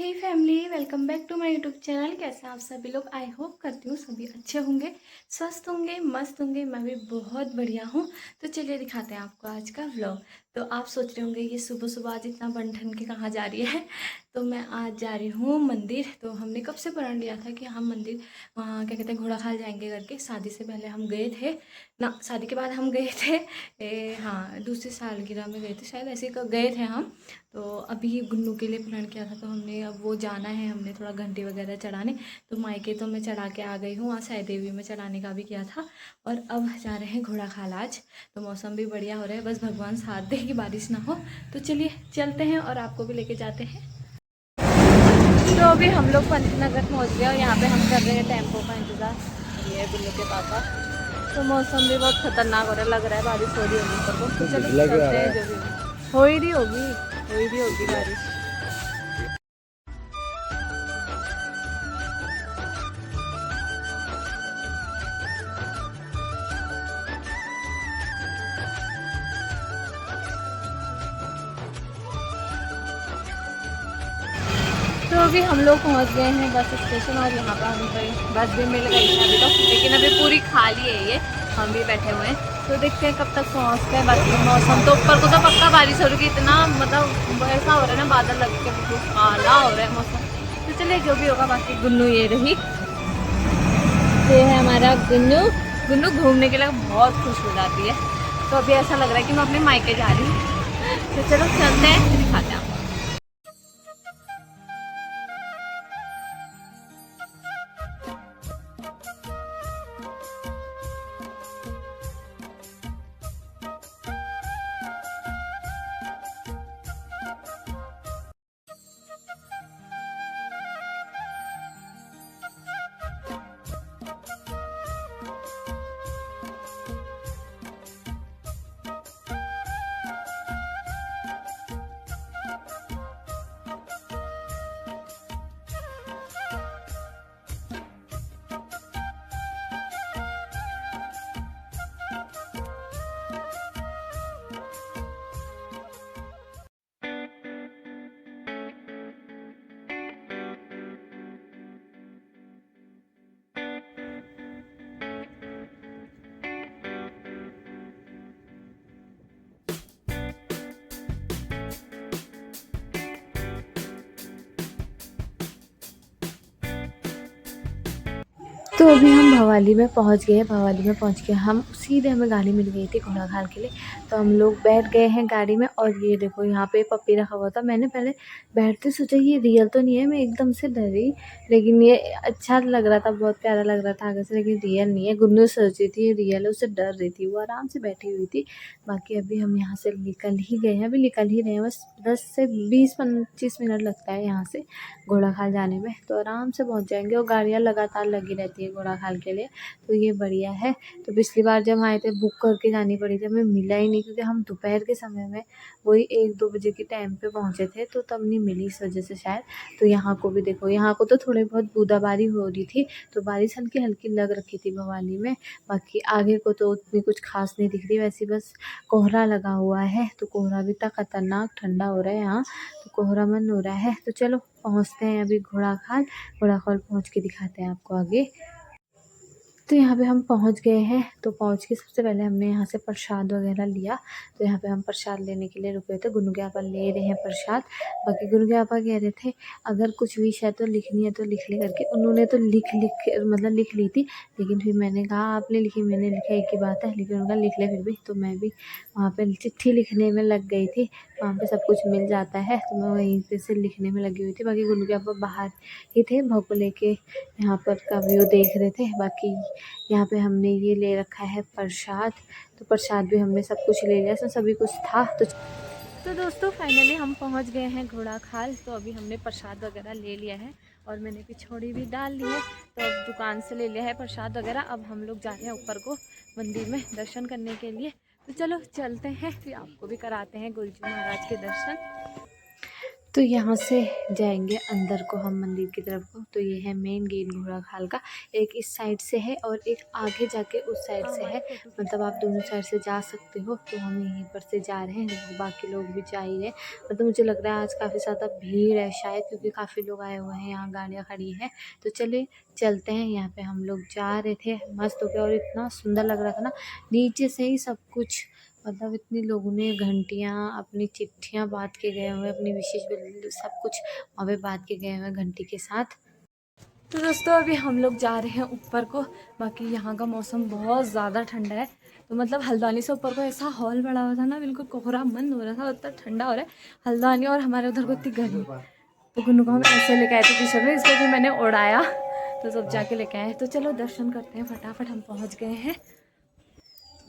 Hey family, welcome back to my YouTube channel. कैसे हैं आप सभी लोग? आई होप करती हूँ सभी अच्छे होंगे, स्वस्थ होंगे, मस्त होंगे। मैं भी बहुत बढ़िया हूँ। तो चलिए दिखाते हैं आपको आज का व्लॉग। तो आप सोच रहे होंगे ये सुबह सुबह आज इतना बन ठन के कहाँ जा रही है। तो मैं आज जा रही हूँ मंदिर। तो हमने कब से प्रण लिया था कि हम मंदिर वहाँ क्या कहते हैं घोड़ा खाल जाएंगे करके। शादी से पहले हम गए थे ना, शादी के बाद हम गए थे हाँ दूसरी सालगिरह में गए थे शायद, ऐसे गए थे हम। तो अभी गुन्नू के लिए प्लान किया था, तो हमने अब वो जाना है, हमने थोड़ा घंटी वगैरह चढ़ाने। तो मायके तो मैं चढ़ा के आ गई हूँ, वहाँ साई देवी में चढ़ाने का भी किया था। और अब जा रहे हैं घोड़ा खाल आज। तो मौसम भी बढ़िया हो रहा है, बस भगवान साथ दे कि बारिश ना हो। तो चलिए चलते हैं और आपको भी लेके जाते हैं। तो अभी हम लोग पंचनगर पहुँच गए और यहाँ पे हम कर रहे हैं टेम्पो का इंतज़ार। ये गुल्लू के पापा। तो मौसम भी बहुत खतरनाक हो रहा है, लग रहा है बारिश हो रही होगी ऊपर को। तो चलो चलते हैं, जो भी हो ही रही होगी, हो ही रही होगी बारिश। तो अभी हम लोग पहुंच गए हैं बस स्टेशन, और यहाँ पर हमें बस भी मिल गई है अभी तो, लेकिन अभी पूरी खाली है ये। हम भी बैठे हुए हैं, तो देखते हैं कब तक पहुँचते हैं। बाकी मौसम तो ऊपर को तो पक्का बारिश हो रही है, इतना मतलब ऐसा हो रहा है ना, बादल लग के बिल्कुल काला हो रहा है मौसम। तो चलिए जो भी होगा। बाकी गुन्नू ये रही, ये है हमारा गुन्नू। गुन्नू घूमने के लिए बहुत खुश हो जाती है। तो अभी ऐसा लग रहा है कि मैं अपने मायके जा रही हूँ। तो चलो चलते हैं, दिखाते हैं आपको। तो अभी हम भवाली में पहुंच गए। भवाली में पहुंच के हम सीधे, हमें गाड़ी मिल गई थी घोड़ा खाल के लिए। तो हम लोग बैठ गए हैं गाड़ी में। और ये देखो यहाँ पे पप्पी रखा हुआ था। मैंने पहले बैठते सोचा ये रियल तो नहीं है, मैं एकदम से डरी। लेकिन ये अच्छा लग रहा था, बहुत प्यारा लग रहा था आगे से, लेकिन रियल नहीं है। गुन्नू सोच रही थी ये रियल है, उससे डर रही थी, वो आराम से बैठी हुई थी। बाकी अभी हम यहाँ से निकल ही गए हैं, अभी निकल ही रहे हैं। बस 10 से 20-25 मिनट लगता है यहाँ से घोड़ा खाल जाने में। तो आराम से पहुँच जाएंगे, और गाड़ियाँ लगातार लगी रहती है घोड़ा खाल के लिए। तो ये बढ़िया है। तो पिछली बार जब आए थे बुक करके जानी पड़ी थी, हमें मिला ही नहीं, क्योंकि हम दोपहर के समय में वही 1-2 बजे के टाइम पे पहुँचे थे, तो तब नहीं मिली इस वजह से शायद। तो यहाँ को भी देखो, यहाँ को तो थोड़ी बहुत बूंदाबांदी हो रही थी, तो बारिश हल्की हल्की लग रखी थी भवाली में। बाकी आगे को तो उतनी कुछ खास नहीं दिख रही, वैसे बस कोहरा लगा हुआ है। तो कोहरा भी इतना खतरनाक ठंडा हो रहा है यहाँ, तो कोहरा मन हो रहा है। तो चलो पहुँचते हैं अभी घोड़ा खाल। घोड़ा खाल पहुँच के दिखाते हैं आपको आगे। तो यहाँ पे हम पहुँच गए हैं। तो पहुँच के सबसे पहले हमने यहाँ से प्रसाद वगैरह लिया। तो यहाँ पे हम प्रसाद लेने के लिए रुके थे। गुन्नू के आपा ले रहे हैं प्रसाद। बाकी गुन्नू के आपा कह रहे थे अगर कुछ विश है तो लिखनी है तो लिख ले करके। उन्होंने तो लिख ली थी, लेकिन फिर मैंने कहा आपने लिखी, मैंने लिखा एक ही बात है, लेकिन उनका लिख ले फिर भी। तो मैं भी वहाँ पर चिट्ठी लिखने में लग गई थी। वहाँ पर सब कुछ मिल जाता है, तो मैं वहीं पर से लिखने में लगी हुई थी। बाकी गुन्नू के आपा बाहर ही थे, भाव को लेके यहाँ पर का व्यू देख रहे थे। बाकी यहाँ पे हमने ये ले रखा है प्रसाद। तो प्रसाद भी हमने सब कुछ ले लिया, इसमें सभी कुछ था। तो दोस्तों फाइनली हम पहुँच गए हैं घोड़ा खाल। तो अभी हमने प्रसाद वगैरह ले लिया है, और मैंने पिछौड़ी भी डाल ली है। तो अब दुकान से ले लिया है प्रसाद वगैरह। अब हम लोग जा रहे हैं ऊपर को मंदिर में दर्शन करने के लिए। तो चलो चलते हैं, फिर आपको भी कराते हैं गुरुजी महाराज के दर्शन। तो यहाँ से जाएंगे अंदर को हम मंदिर की तरफ को। तो ये है मेन गेट घोड़ा खाल का, एक इस साइड से है और एक आगे जाके उस साइड से है, मतलब आप दोनों साइड से जा सकते हो। तो हम यहीं पर से जा रहे हैं, बाकी लोग भी जा ही है। मतलब मुझे लग रहा है आज काफ़ी ज़्यादा भीड़ है शायद, क्योंकि काफ़ी लोग आए हुए हैं, यहाँ गाड़ियाँ खड़ी हैं। तो चलिए चलते हैं। यहाँ पे हम लोग जा रहे थे, मस्त हो गया और इतना सुंदर लग रहा था ना, नीचे से ही सब कुछ, मतलब इतने लोगों ने घंटियाँ, अपनी चिट्ठियाँ बांध के गए हुए, अपनी विशेष सब कुछ वहाँ पे बांध के गए हुए घंटी के साथ। तो दोस्तों अभी हम लोग जा रहे हैं ऊपर को। बाकी यहाँ का मौसम बहुत ज़्यादा ठंडा है। तो मतलब हल्द्वानी से ऊपर को ऐसा हॉल बड़ा हुआ था ना, बिल्कुल कोहरा बंद हो रहा था, उतना ठंडा हो रहा है हल्द्वानी, और हमारे उधर को इतनी गर्मी। तो गुन्नू को हम ऐसे लेके आए थे टी शर्ट में, इसको भी मैंने उड़ाया, तो सब जाके लेके आए। तो चलो दर्शन करते हैं फटाफट, हम पहुँच गए हैं।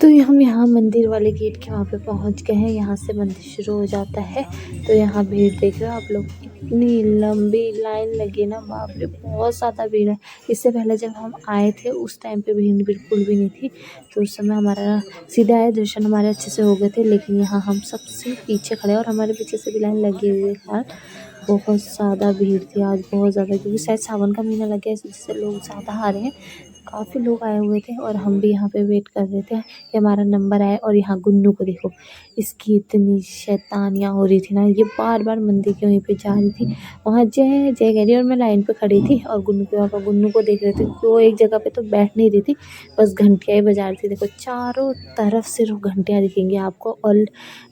तो हम यहाँ मंदिर वाले गेट के वहाँ पे पहुँच गए हैं। यहाँ से मंदिर शुरू हो जाता है। तो यहाँ भीड़ देख रहे हो आप लोग, इतनी लंबी लाइन लगी ना, बाप रे बहुत ज़्यादा भीड़ है। इससे पहले जब हम आए थे उस टाइम पे भीड़ बिल्कुल भी नहीं थी, तो उस समय हमारा सीधे आए, दर्शन हमारे अच्छे से हो गए थे। लेकिन यहाँ हम सबसे पीछे खड़े और हमारे पीछे से भी लाइन लगी हुई है यार, बहुत ज़्यादा भीड़ थी आज, बहुत ज़्यादा, क्योंकि शायद सावन का महीना लग गया, इस वजह से लोग ज़्यादा आ रहे हैं। काफ़ी लोग आए हुए थे और हम भी यहाँ पे वेट कर रहे थे कि हमारा नंबर आए। और यहाँ गुन्नू को देखो, इसकी इतनी शैतानियाँ हो रही थी ना, ये बार बार मंदिर के वहीं पे जा रही थी, वहाँ जय जय कह रही, और मैं लाइन पे खड़ी थी और गुन्नू के पापा गुन्नू को देख रहे थे। तो एक जगह पे तो बैठ नहीं रही थी, बस घंटियाँ ही बजा रही थी। देखो चारों तरफ सिर्फ घंटियाँ दिखेंगी आपको और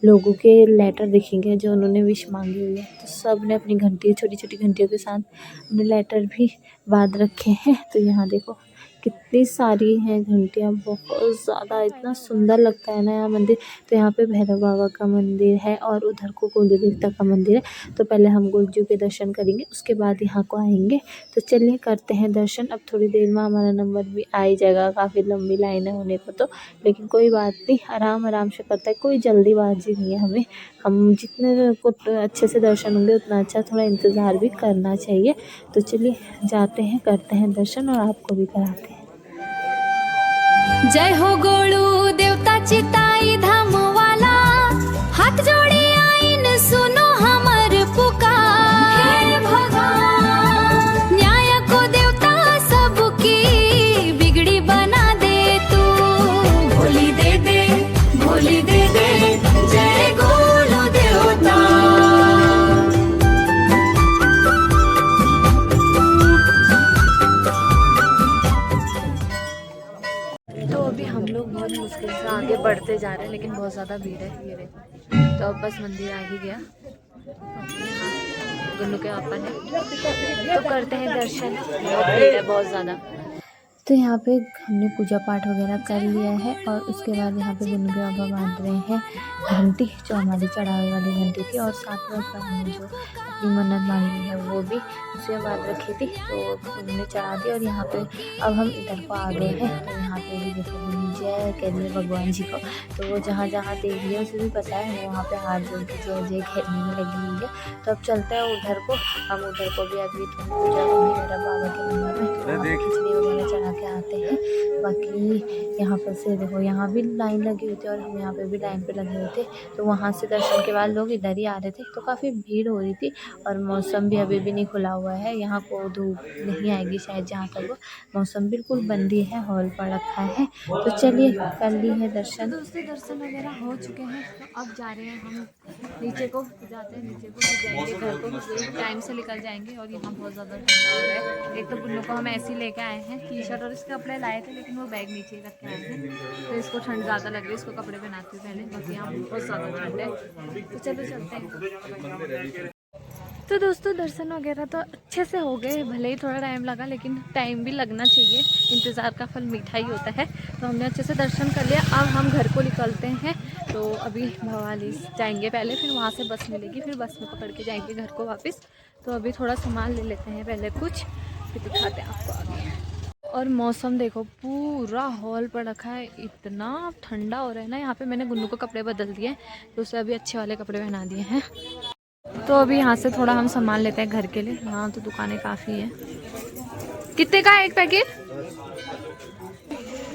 लोगों के लेटर दिखेंगे जो उन्होंने विश मांगी हुई है। तो सब ने अपनी घंटी, छोटी छोटी घंटियों के साथ अपने लेटर भी बांध रखे हैं। तो यहाँ देखो कितनी सारी हैं घंटियाँ, बहुत ज़्यादा, इतना सुंदर लगता है ना यहाँ मंदिर। तो यहाँ पे भैरव बाबा का मंदिर है और उधर को गोलू देवता का मंदिर है। तो पहले हम गोलजू के दर्शन करेंगे, उसके बाद यहाँ को आएंगे। तो चलिए करते हैं दर्शन। अब थोड़ी देर में हमारा नंबर भी आ ही जाएगा, काफ़ी लंबी लाइन है होने को तो, लेकिन कोई बात नहीं, आराम आराम से करता है, कोई जल्दीबाजी नहीं है हमें। हम जितने को अच्छे से दर्शन होंगे उतना अच्छा, थोड़ा इंतज़ार भी करना चाहिए। तो चलिए जाते हैं, करते हैं दर्शन और आपको भी कराते हैं। जय हो गोलू देवताची ताई धामवाला, हाथ जोड़ी आईन सुनो हमर पुकार। हे भगवान न्याय को देवता सबकी बिगड़ी बना दे तू, भोली दे दे, भोली दे दे, जय गोलू देवता। तो अभी हम लोग बहुत मुश्किल से आगे बढ़ते जा रहे हैं, लेकिन बहुत ज़्यादा भीड़ है, ये देखो। तो अब बस मंदिर आ ही गया, गुन्नू के पापा है, तो करते हैं दर्शन। बहुत भीड़ है बहुत ज़्यादा। तो यहाँ पे हमने पूजा पाठ वगैरह कर लिया है और उसके बाद यहाँ पे गुन्नू के पापा बांध रहे हैं घंटी, जो हमारी चढ़ावे वाली घंटी थी, और साथ में हमने जो अपनी मन्नत मांगी है वो भी उसे बांध रखी थी, तो उन्होंने चढ़ा दी। और यहाँ पे अब हम इधर को आ गए हैं। तो यहाँ पे भी देखो जय कह रही है भगवान जी को, तो वो जहाँ जहाँ देख रही है उसे भी पता है, वो वहाँ पे हाथ जोड़ के जय जय कहने में लगी हुई है। तो अब चलते हैं उधर को, हम उधर को भी अभी पूजा होगी मेरा बाबा के मंदिर में, तो खिचड़ी वगैरह चढ़ा के आते हैं। बाकी यहाँ पर से देखो, यहाँ भी लाइन लगी हुई थी और हम यहाँ पे भी लाइन पे लगे हुए थे। तो वहाँ से दर्शन के बाद लोग इधर ही आ रहे थे, तो काफ़ी भीड़ हो रही थी और मौसम भी अभी भी नहीं खुला हुआ है। यहाँ को धूप नहीं आएगी शायद, जहाँ तक वो मौसम बिल्कुल बंदी है, हॉल पर रखा है। तो चलिए कर ली है दर्शन। दोस्तों दर्शन वगैरह हो चुके हैं, तो अब जा रहे हैं हम नीचे को, जाते हैं नीचे को, फिर जाएंगे घर को, टाइम से निकल जाएंगे। और यहाँ बहुत ज़्यादा ठंडा हो रहा है। एक तो गुन्नू को हम ऐसे ही लेके आए हैं, टी शर्ट और इसके कपड़े लाए थे, लेकिन वो बैग नीचे रख के आए हैं, तो इसको ठंड ज़्यादा लग रही है, इसको कपड़े पहनाती हूँ पहले। बाकी यहाँ बहुत ज़्यादा ठंड है, तो चलो चलते हैं। तो दोस्तों दर्शन वगैरह तो अच्छे से हो गए, भले ही थोड़ा टाइम लगा, लेकिन टाइम भी लगना चाहिए, इंतज़ार का फल मीठा ही होता है। तो हमने अच्छे से दर्शन कर लिया, अब हम घर को निकलते हैं। तो अभी भवाली जाएंगे पहले, फिर वहाँ से बस मिलेगी, फिर बस में पकड़ के जाएंगे घर को वापस। तो अभी थोड़ा सामान ले लेते हैं पहले कुछ, फिर दिखाते हैं आपको आगे। और मौसम देखो, पूरा हॉल पर रखा है, इतना ठंडा हो रहा है ना यहाँ पे। मैंने गुन्नू को कपड़े बदल दिए, तो उसे अभी अच्छे वाले कपड़े पहना दिए हैं। तो अभी यहाँ से थोड़ा हम सामान लेते हैं घर के लिए, यहाँ तो दुकानें काफ़ी हैं। कितने का है एक पैकेट?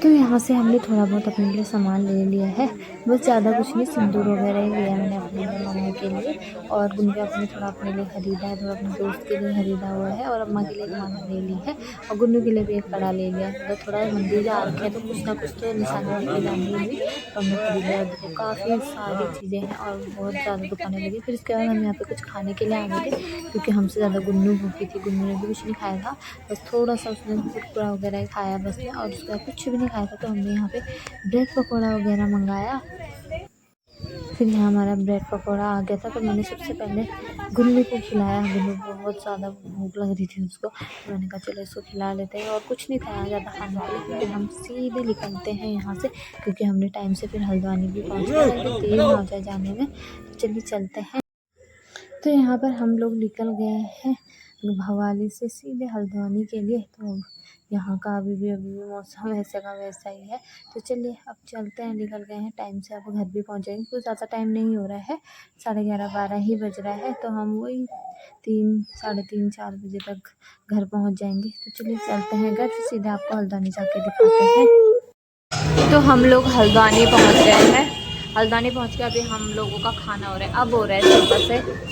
तो यहाँ से हमने थोड़ा बहुत अपने लिए सामान ले लिया है, बस ज़्यादा कुछ नहीं, सिंदूर वगैरह ही लिया मैंने अपने लिए, मम्मी के लिए, और गुनगुन अपने थोड़ा अपने लिए ख़रीदा है, थोड़ा अपने दोस्त के लिए ख़रीदा हुआ है, और अम्मा के लिए माला ले ली है, और गुन्नू के लिए भी एक कड़ा ले लिया है। मतलब थोड़ा मंदिर जा रखे हैं तो कुछ ना कुछ तो निशानी लेके जानी हुई, तो हमने खरीद लिया। देखो काफ़ी सारी चीज़ें हैं और बहुत ज़्यादा दुकानें लगी। फिर उसके बाद हम यहाँ पे कुछ खाने के लिए आ गए थे, क्योंकि हमसे ज़्यादा गुन्नू भूखी थी, गुन्नू ने भी कुछ नहीं खाया था, बस थोड़ा सा उसने कुरकुरा वगैरह ही खाया बस में, और उसके बाद कुछ भी नहीं खाया था। तो हमने यहाँ पे ब्रेड पकौड़ा वगैरह मंगाया। फिर यहाँ हमारा ब्रेड पकौड़ा आ गया था, तो मैंने सबसे पहले गुन्नू को खिलाया। गुन्नू को बहुत ज़्यादा भूख लग रही थी उसको, तो मैंने कहा चलो इसको खिला लेते हैं, और कुछ नहीं खाया ज़्यादा खाने के लिए। फिर हम सीधे निकलते हैं यहाँ से, क्योंकि हमने टाइम से फिर हल्द्वानी भी पहुँचना है, ताकि देर ना हो जाए जाने में। चलिए चलते हैं। तो यहाँ पर हम लोग निकल गए हैं भवाली से सीधे हल्द्वानी के लिए। तो यहाँ का अभी भी मौसम वैसे का वैसा ही है। तो चलिए अब चलते हैं, निकल गए हैं टाइम से, अब घर भी पहुँच जाएंगे, कुछ ज़्यादा टाइम नहीं हो रहा है, 11:30-12 ही बज रहा है। तो हम वही 3, साढ़े 3, 4 बजे तक घर पहुँच जाएंगे। तो चलिए चलते हैं घर, फिर सीधे आपको हल्द्वानी जाके दिखाते हैं। तो हम लोग हल्द्वानी पहुँच गए हैं। हल्द्वानी पहुँच के अभी हम लोगों का खाना हो रहा है, अब हो रहा है सुबह से।